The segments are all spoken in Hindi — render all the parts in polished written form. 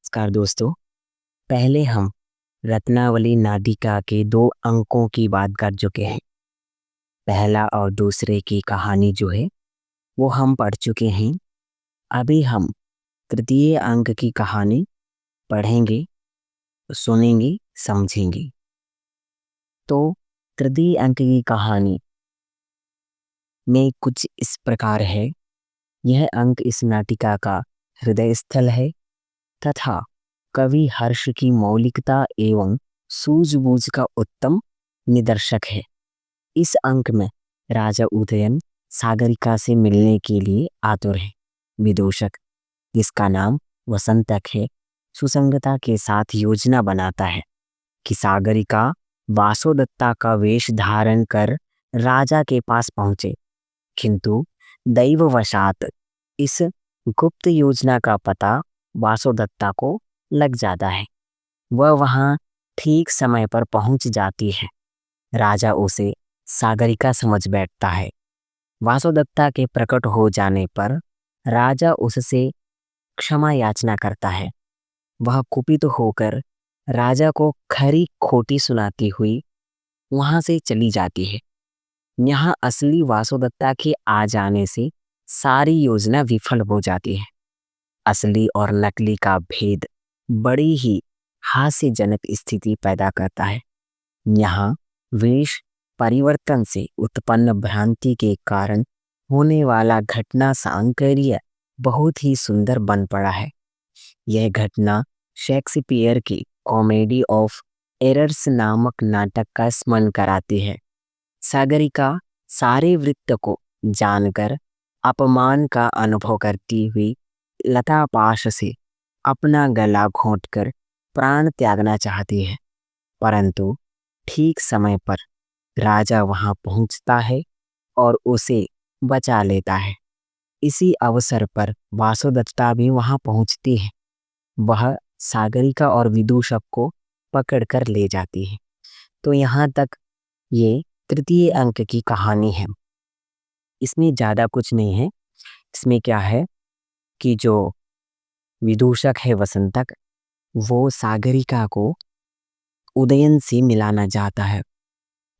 नमस्कार दोस्तों। पहले हम रत्नावली नाटिका के 2 अंकों की बात कर चुके हैं। पहला और दूसरे की कहानी जो है वो हम पढ़ चुके हैं। अभी हम तृतीय अंक की कहानी पढ़ेंगे, सुनेंगे, समझेंगे। तो तृतीय अंक की कहानी में कुछ इस प्रकार है। यह अंक इस नाटिका का हृदय स्थल है तथा कवि हर्ष की मौलिकता एवं सूझबूझ का उत्तम निदर्शक है। इस अंक में राजा उदयन सागरिका से मिलने के लिए आतुर है। विदूषक, जिसका नाम वसंतक है, सुसंगता के साथ योजना बनाता है कि सागरिका वासोदत्ता का वेश धारण कर राजा के पास पहुंचे, किंतु दैववशात इस गुप्त योजना का पता वासोदत्ता को लग जाता है। वह वहां ठीक समय पर पहुंच जाती है। राजा उसे सागरिका समझ बैठता है। वासोदत्ता के प्रकट हो जाने पर राजा उससे क्षमा याचना करता है। वह कुपित होकर राजा को खरी खोटी सुनाती हुई वहां से चली जाती है। यहाँ असली वासोदत्ता के आ जाने से सारी योजना विफल हो जाती है। असली और नकली का भेद बड़ी ही हास्यजनक स्थिति पैदा करता है। यहाँ वेश परिवर्तन से उत्पन्न भ्रांति के कारण होने वाला घटना सांकर्य बहुत ही सुंदर बन पड़ा है। यह घटना शेक्सपियर की कॉमेडी ऑफ एरर्स नामक नाटक का स्मरण कराती है। सागरिका सारे वृत्त को जानकर अपमान का अनुभव करती हुई लतापाश से अपना गला घोंटकर प्राण त्यागना चाहती है, परंतु ठीक समय पर राजा वहां पहुंचता है और उसे बचा लेता है। इसी अवसर पर वासुदत्ता भी वहां पहुंचती है। वह सागरिका और विदूषक को पकड़कर ले जाती है। तो यहाँ तक ये तृतीय अंक की कहानी है। इसमें ज़्यादा कुछ नहीं है। इसमें क्या है कि जो विदूषक है वसंतक, वो सागरिका को उदयन से मिलाना चाहता है।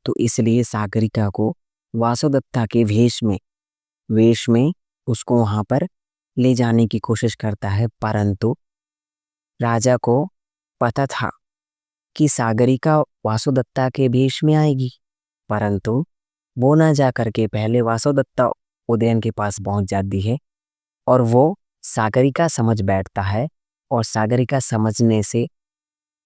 तो इसलिए सागरिका को वासुदत्ता के वेश में उसको वहां पर ले जाने की कोशिश करता है, परंतु राजा को पता था कि सागरिका वासुदत्ता के भेष में आएगी, परंतु वो ना जा करके पहले वासुदत्ता उदयन के पास पहुंच जाती है और वो सागरिका समझ बैठता है। और सागरिका समझने से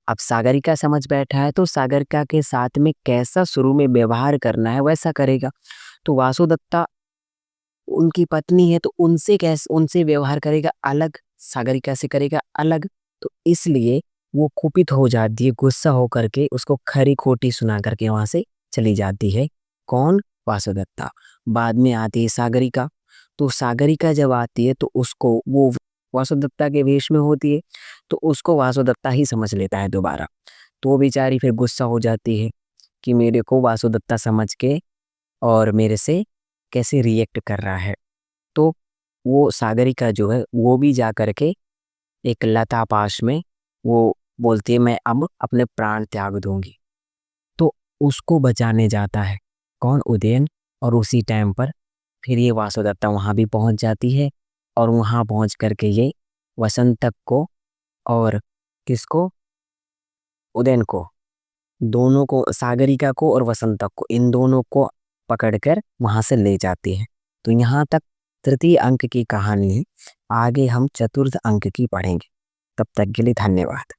अब सागरिका समझ बैठा है तो सागरिका के साथ में कैसा शुरू में व्यवहार करना है वैसा करेगा। तो वासुदत्ता उनकी पत्नी है तो उनसे व्यवहार करेगा अलग, सागरिका से करेगा अलग। तो इसलिए वो कुपित हो जाती है, गुस्सा होकर के उसको खरी खोटी सुना करके वहां से चली जाती है। कौन? वासुदत्ता। बाद में आती है सागरिका। तो सागरिका जब आती है तो उसको वो वासुदत्ता के वेश में होती है, तो उसको वासुदत्ता ही समझ लेता है दोबारा। तो वो बेचारी फिर गुस्सा हो जाती है कि मेरे को वासुदत्ता समझ के और मेरे से कैसे रिएक्ट कर रहा है। तो वो सागरिका जो है वो भी जा करके एक लता पाश में वो बोलती है मैं अब अपने प्राण त्याग दूंगी। तो उसको बचाने जाता है कौन? उदयन। और उसी टाइम पर फिर ये वासुदत्ता वहां भी पहुंच जाती है और वहां पहुंच करके ये वसंतक को और किसको? उदयन को, दोनों को, सागरिका को और वसंतक को, इन दोनों को पकड़कर वहां से ले जाती है। तो यहाँ तक तृतीय अंक की कहानी है। आगे हम चतुर्थ अंक की पढ़ेंगे। तब तक के लिए धन्यवाद।